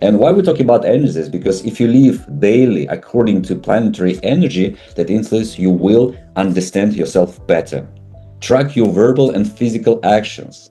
And why we're talking about energies? Because if you live daily according to planetary energy that influence, you will understand yourself better. Track your verbal and physical actions.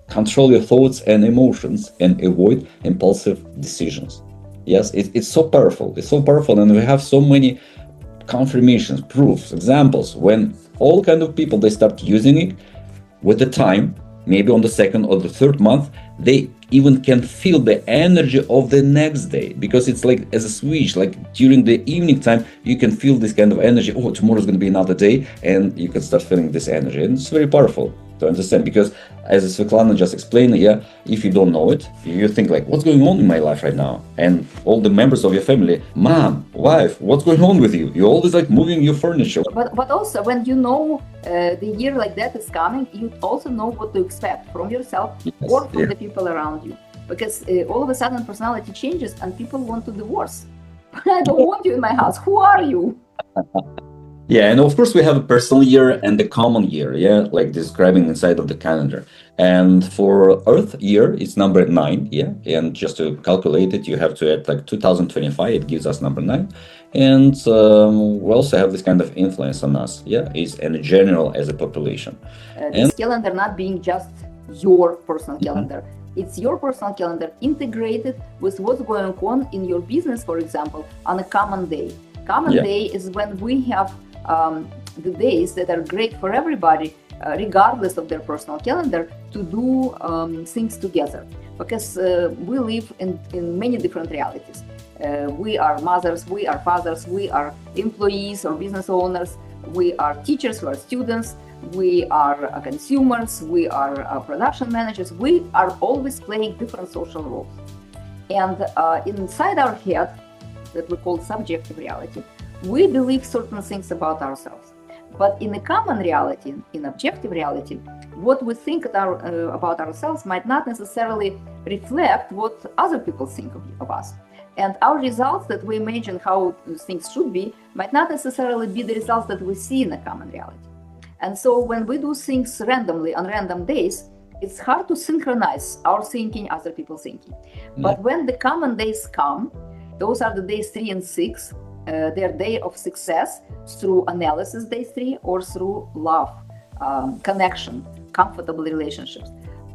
Control your thoughts and emotions and avoid impulsive decisions. Yes, it's so powerful. It's so powerful, and we have so many confirmations, proofs, examples when all kind of people they start using it with the time, maybe on the second or the third month, they even can feel the energy of the next day, because it's like as a switch, like during the evening time you can feel this kind of energy. Oh, tomorrow's going to be another day, and you can start feeling this energy, and it's very powerful to understand, because as Svetlana just explained, yeah, if you don't know it, you think like, what's going on in my life right now? And all the members of your family, mom, wife, what's going on with you? You're always like moving your furniture. But also when you know the year like that is coming, you also know what to expect from yourself, yes, or from the people around you. Because all of a sudden personality changes and people want to divorce. I don't want you in my house. Who are you? Yeah, and of course we have a personal year and the common year, yeah, like describing inside of the calendar. And for Earth year, it's number 9, yeah. And just to calculate it, you have to add like 2025. It gives us number 9, and we also have this kind of influence on us, yeah. Is in general as a population. This calendar not being just your personal calendar. It's your personal calendar integrated with what's going on in your business, for example, on a common day. Common day is when we have the days that are great for everybody, regardless of their personal calendar, to do things together. Because we live in many different realities. We are mothers, we are fathers, we are employees or business owners, we are teachers, we are students, we are consumers, we are production managers. We are always playing different social roles. And inside our head, that we call subjective reality, we believe certain things about ourselves. But in a common reality, in objective reality, what we think about ourselves might not necessarily reflect what other people think of us. And our results that we imagine how things should be might not necessarily be the results that we see in a common reality. And so when we do things randomly on random days, it's hard to synchronize our thinking, other people's thinking. But when the common days come, those are the days 3 and 6, their day of success through analysis, day 3, or through love, connection, comfortable relationships.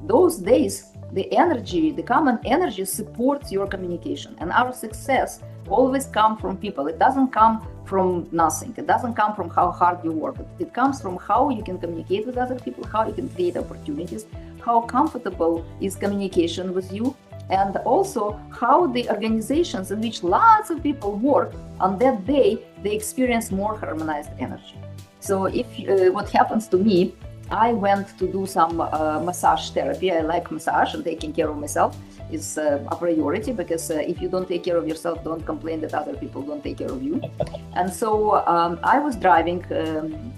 Those days, the energy, the common energy supports your communication, and our success always comes from people. It doesn't come from nothing. It doesn't come from how hard you work. It comes from how you can communicate with other people, how you can create opportunities, how comfortable is communication with you, and also how the organizations in which lots of people work on that day, they experience more harmonized energy. So if what happens to me, I went to do some massage therapy. I like massage, and taking care of myself is a priority, because if you don't take care of yourself, don't complain that other people don't take care of you. And so I was driving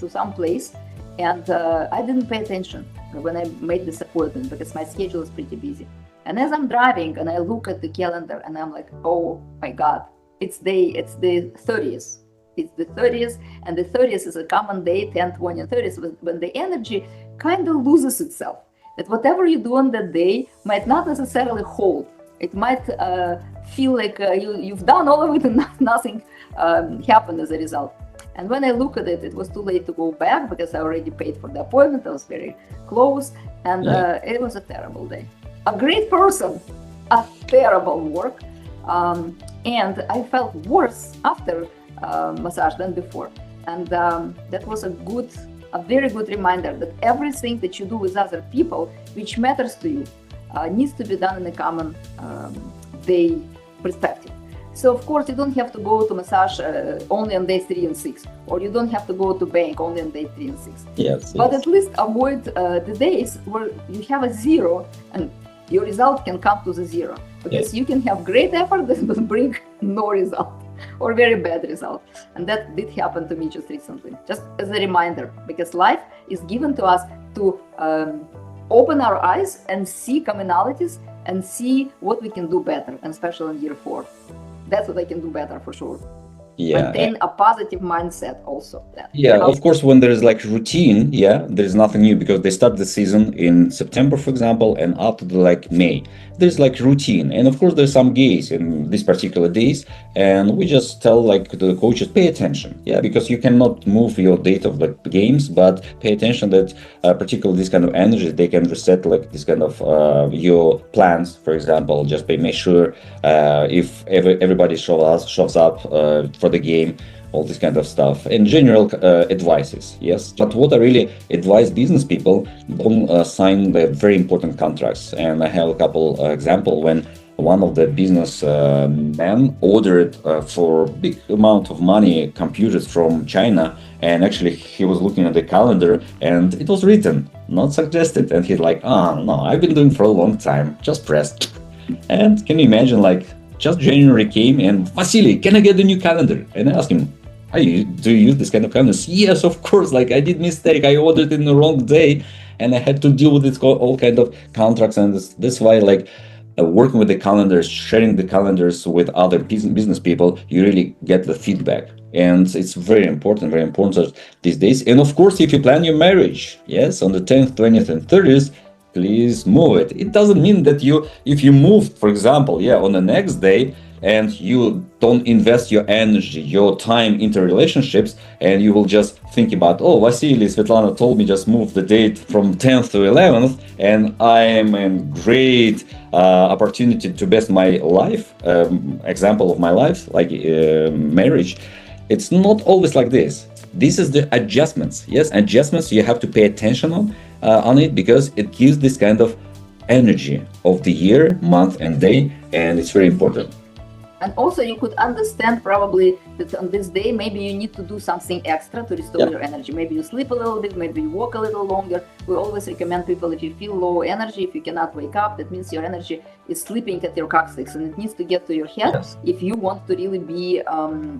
to some place, and I didn't pay attention when I made this appointment, because my schedule is pretty busy. And as I'm driving and I look at the calendar and I'm like, oh my God, it's the 30th. It's the 30th, and the 30th is a common day, 10th, 20, and 30th, when the energy kind of loses itself. That whatever you do on that day might not necessarily hold. It might feel like you've done all of it and nothing happened as a result. And when I look at it, it was too late to go back, because I already paid for the appointment. I was very close, and it was a terrible day. A great person, a terrible work, and I felt worse after massage than before. And that was a very good reminder that everything that you do with other people, which matters to you, needs to be done in a common day perspective. So of course you don't have to go to massage only on day 3 and 6, or you don't have to go to bank only on day 3 and 6. Yes. But at least avoid the days where you have a 0 and your result can come to the 0, because you can have great effort that will bring no result, or very bad result. And that did happen to me just recently, just as a reminder, because life is given to us to open our eyes and see commonalities and see what we can do better, and especially in year 4. That's what I can do better for sure. Yeah. Maintain a positive mindset also. Yeah, of course, when there is like routine, yeah, there is nothing new because they start the season in September, for example, and up to the, like May, there's like routine. And of course, there's some games in these particular days, and we just tell like the coaches, pay attention, yeah, because you cannot move your date of like games, but pay attention that particularly this kind of energy, they can reset like this kind of your plans, for example, just make sure if everybody shows up for the game, all this kind of stuff, and general advices. Yes, but what I really advise business people, don't sign the very important contracts. And I have a couple example when one of the business men ordered for big amount of money computers from China, and actually he was looking at the calendar and it was written not suggested, and he's like, oh no, I've been doing for a long time, just pressed. And can you imagine, like, just January came and Vasili, can I get the new calendar? And I asked him, do you use this kind of calendars? Yes, of course. Like, I did mistake. I ordered in the wrong day, and I had to deal with this all kind of contracts. And this why, like, working with the calendars, sharing the calendars with other business people, you really get the feedback. And it's very important these days. And of course, if you plan your marriage, yes, on the 10th, 20th, and 30th, please move it. It doesn't mean that if you moved, for example, yeah, on the next day, and you don't invest your energy, your time into relationships, and you will just think about, oh, Vasily, Svetlana told me just move the date from 10th to 11th, and I am in great opportunity to best my life, example of my life, like marriage. It's not always like this. This is the adjustments. Yes, adjustments you have to pay attention on it, because it gives this kind of energy of the year, month, and day, and it's very important. And also you could understand probably that on this day, maybe you need to do something extra to restore your energy. Maybe you sleep a little bit, maybe you walk a little longer. We always recommend people, if you feel low energy, if you cannot wake up, that means your energy is sleeping at your coccyx and it needs to get to your head if you want to really be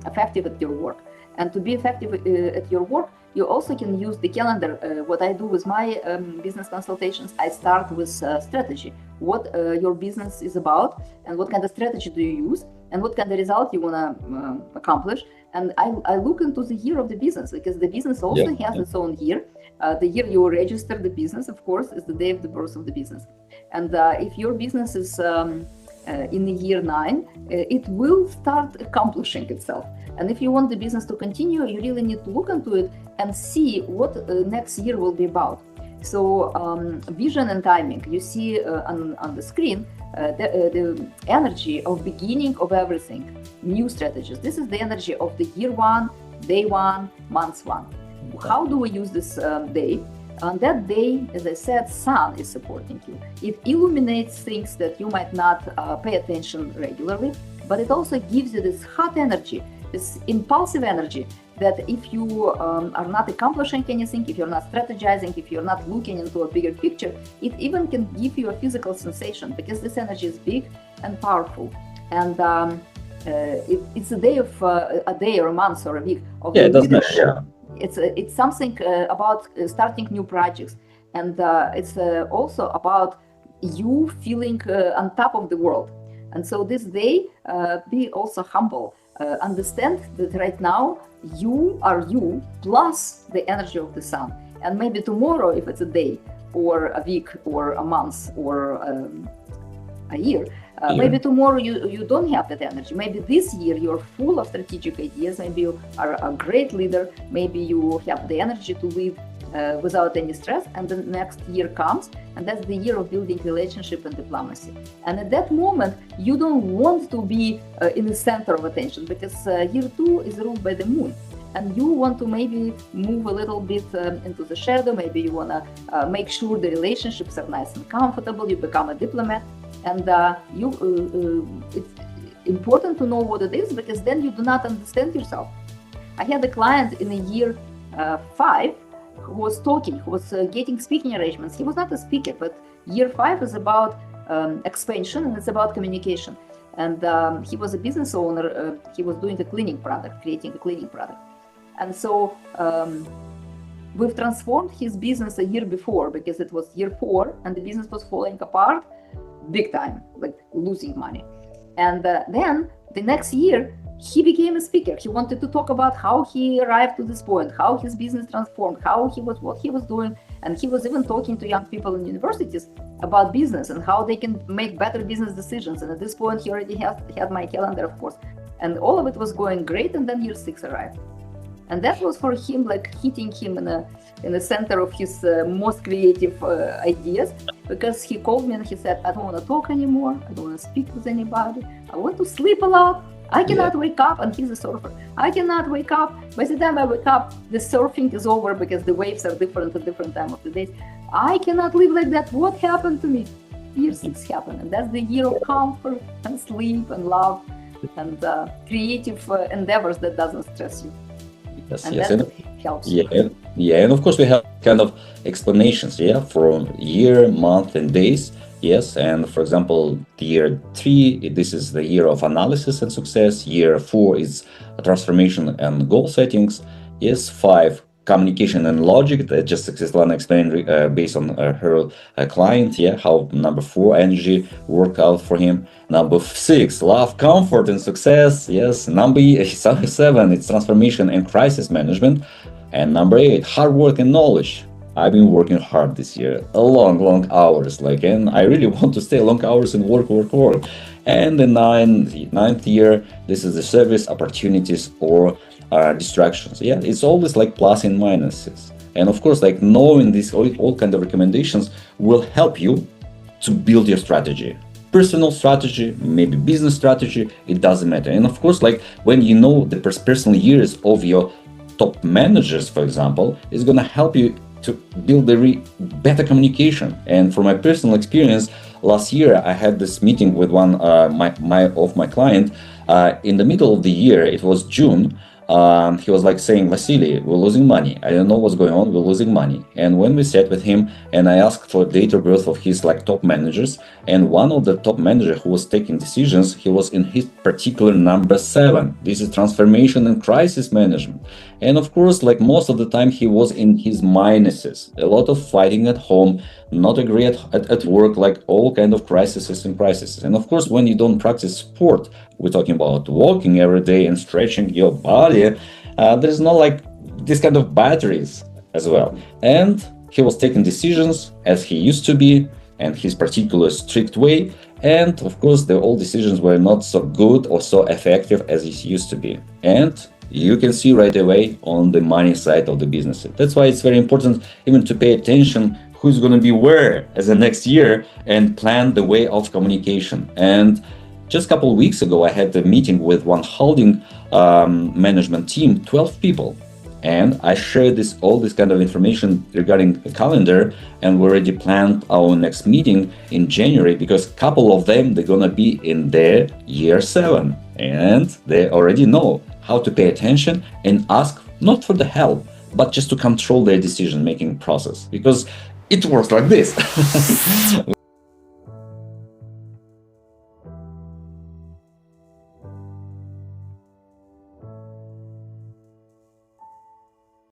effective at your work. And to be effective at your work, you also can use the calendar. What I do with my business consultations, I start with strategy. What your business is about, and what kind of strategy do you use, and what kind of result you want to accomplish. And I look into the year of the business, because the business also has its own year. The year you register the business, of course, is the day of the birth of the business. And if your business is in the year 9, it will start accomplishing itself. And if you want the business to continue, you really need to look into it and see what next year will be about. So vision and timing, you see on the screen, the energy of beginning of everything, new strategies. This is the energy of the year 1, day 1, month 1. How do we use this day? On that day, as I said, sun is supporting you. It illuminates things that you might not pay attention regularly, but it also gives you this hot energy, this impulsive energy, that if you are not accomplishing anything, if you're not strategizing, if you're not looking into a bigger picture, it even can give you a physical sensation, because this energy is big and powerful. And it's a day of a day or a month or a week of leadership. It's something about starting new projects, and it's also about you feeling on top of the world. And so this day, be also humble. Understand that right now you are you plus the energy of the sun. And maybe tomorrow, if it's a day or a week or a month or a year, maybe tomorrow you don't have that energy. Maybe this year you're full of strategic ideas. Maybe you are a great leader. Maybe you have the energy to lead without any stress, and the next year comes, and that's the year of building relationship and diplomacy. And at that moment, you don't want to be in the center of attention, because year 2 is ruled by the moon, and you want to maybe move a little bit into the shadow. Maybe you want to make sure the relationships are nice and comfortable. You become a diplomat, and it's important to know what it is, because then you do not understand yourself. I had a client in the year 5 who was talking, who was getting speaking arrangements. He was not a speaker, but year 5 is about expansion, and it's about communication. And he was a business owner. He was doing a cleaning product, creating a cleaning product. And so we've transformed his business a year before, because it was year 4 and the business was falling apart big time, like losing money. And then the next year, he became a speaker. He wanted to talk about how he arrived to this point, how his business transformed, what he was doing. And he was even talking to young people in universities about business and how they can make better business decisions. And at this point, he already had my calendar, of course. And all of it was going great. And then year 6 arrived. And that was for him, like hitting him in the center of his most creative ideas, because he called me and he said, I don't want to talk anymore. I don't want to speak with anybody. I want to sleep a lot. I cannot wake up, and he's a surfer. I cannot wake up. By the time I wake up, the surfing is over because the waves are different at different time of the day. I cannot live like that. What happened to me? Year 6 happened, and that's the year of comfort and sleep and love and creative endeavors that doesn't stress you. Yes, and yes, that and, helps. yeah, and of course we have kind of explanations, from year, month, and days. Yes, and for example, the year 3, this is the year of analysis and success. Year 4 is transformation and goal settings. Yes, 5, communication and logic. That just Svetlana explained based on her client. Yeah, how number 4 energy worked out for him. Number 6, love, comfort, and success. Yes, number 7, it's transformation and crisis management. And number 8, hard work and knowledge. I've been working hard this year, long hours, and I really want to stay long hours and work. And the ninth year, this is the service, opportunities, or distractions. Yeah, it's always like plus and minuses. And of course, knowing these all kind of recommendations will help you to build your strategy. Personal strategy, maybe business strategy, it doesn't matter. And of course, when you know the personal years of your top managers, for example, it's going to help you to build a better communication. And from my personal experience, last year I had this meeting with one of my client. In the middle of the year, it was June. He was saying, Vasili, we're losing money. I don't know what's going on. We're losing money. And when we sat with him and I asked for date of birth of his top managers, and one of the top managers who was taking decisions, he was in his particular number 7. This is transformation and crisis management. And of course, most of the time he was in his minuses, a lot of fighting at home, not agree at work, all kind of crises. And of course, when you don't practice sport, we're talking about walking every day and stretching your body, there's no this kind of batteries as well. And he was taking decisions as he used to be and his particular strict way. And of course, all decisions were not so good or so effective as it used to be. And you can see right away on the money side of the business. That's why it's very important even to pay attention who's going to be where as the next year and plan the way of communication. And just a couple of weeks ago, I had a meeting with one holding management team, 12 people. And I shared all this kind of information regarding the calendar, and we already planned our next meeting in January, because a couple of them, they're going to be in their year 7. And they already know how to pay attention and ask not for the help, but just to control their decision-making process, because it works like this.